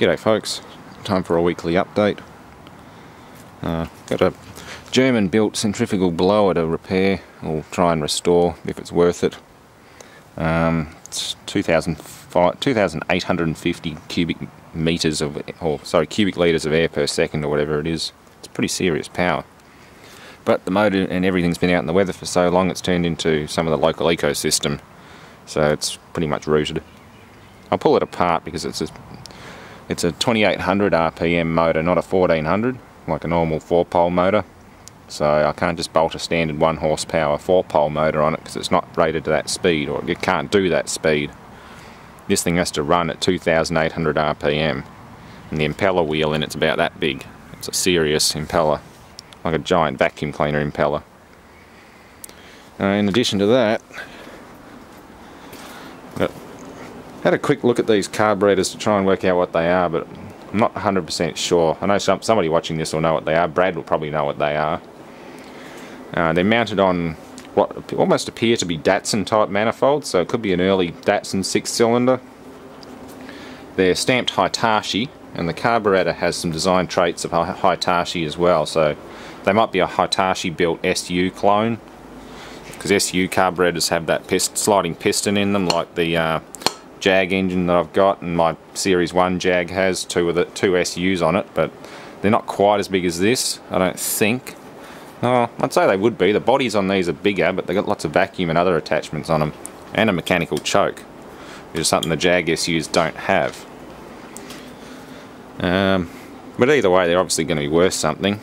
G'day folks, time for a weekly update. Got a German built centrifugal blower to repair or try and restore if it's worth it. It's 2,850 cubic meters of, cubic litres of air per second or whatever it is. It's pretty serious power. But the motor and everything's been out in the weather for so long it's turned into some of the local ecosystem. So it's pretty much rooted. I'll pull it apart because it's a 2800 RPM motor, not a 1400 like a normal 4-pole motor. So I can't just bolt a standard 1 horsepower 4-pole motor on it because it's not rated to that speed, or it can't do that speed. This thing has to run at 2800 RPM, and the impeller wheel in it's about that big. It's a serious impeller, like a giant vacuum cleaner impeller. In addition to that, I had a quick look at these carburetors to try and work out what they are, but I'm not 100% sure. I know somebody watching this will know what they are. Brad will probably know what they are. They're mounted on what almost appear to be Datsun type manifolds, so it could be an early Datsun 6-cylinder. They're stamped Hitachi, and the carburetor has some design traits of Hitachi as well, so they might be a Hitachi built SU clone, because SU carburetors have that sliding piston in them like the Jag engine that I've got, and my Series 1 Jag has two SUs on it, but they're not quite as big as this, I don't think. Oh, I'd say they would be. The bodies on these are bigger, but they've got lots of vacuum and other attachments on them, and a mechanical choke, which is something the Jag SUs don't have. But either way, they're obviously going to be worth something.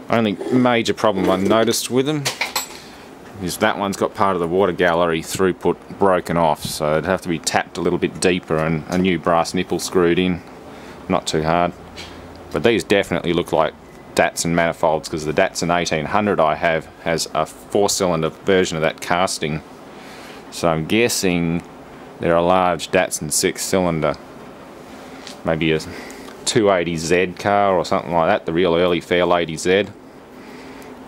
Only major problem I noticed with them is that one's got part of the water gallery throughput broken off, so it'd have to be tapped a little bit deeper and a new brass nipple screwed in. Not too hard. But these definitely look like Datsun manifolds, because the Datsun 1800 I have has a 4-cylinder version of that casting. So I'm guessing they're a large Datsun 6-cylinder. Maybe a 280Z car or something like that, the real early Fairlady Z.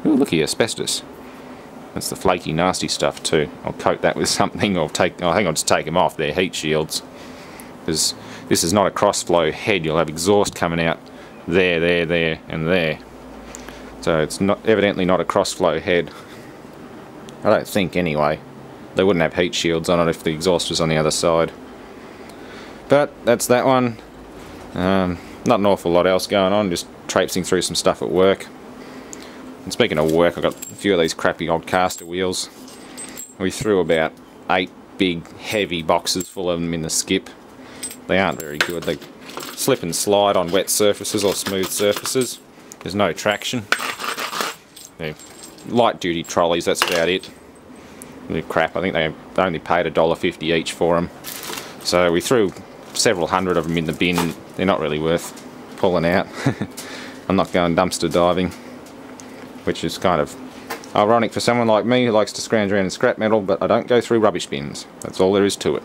Ooh, look here, asbestos. That's the flaky, nasty stuff too. I'll coat that with something, or I think I'll just take them off. They're heat shields. Because this is not a cross-flow head. You'll have exhaust coming out there, there, and there. So it's evidently not a cross-flow head. I don't think, anyway. They wouldn't have heat shields on it if the exhaust was on the other side. But that's that one. Not an awful lot else going on. Just traipsing through some stuff at work. And speaking of work, I've got a few of these crappy old caster wheels. We threw about 8 big heavy boxes full of them in the skip. They aren't very good. They slip and slide on wet surfaces or smooth surfaces. There's no traction. They're light duty trolleys, that's about it. They're crap. I think they only paid $1.50 each for them. So we threw several hundred of them in the bin. They're not really worth pulling out. I'm not going dumpster diving, which is kind of ironic for someone like me who likes to scrounge around in scrap metal, but I don't go through rubbish bins. That's all there is to it.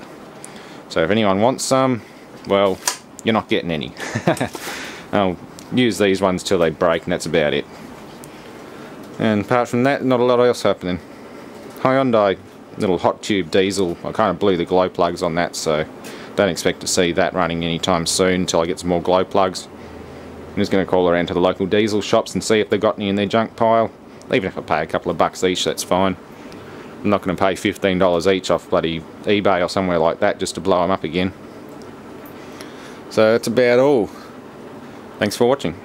So if anyone wants some, well, you're not getting any. I'll use these ones till they break, and that's about it. And apart from that, not a lot else happening. Hyundai little hot tube diesel, I kind of blew the glow plugs on that, so don't expect to see that running anytime soon until I get some more glow plugs. I'm just going to call around to the local diesel shops and see if they've got any in their junk pile. Even if I pay a couple of bucks each, that's fine. I'm not going to pay $15 each off bloody eBay or somewhere like that just to blow them up again. So that's about all. Thanks for watching.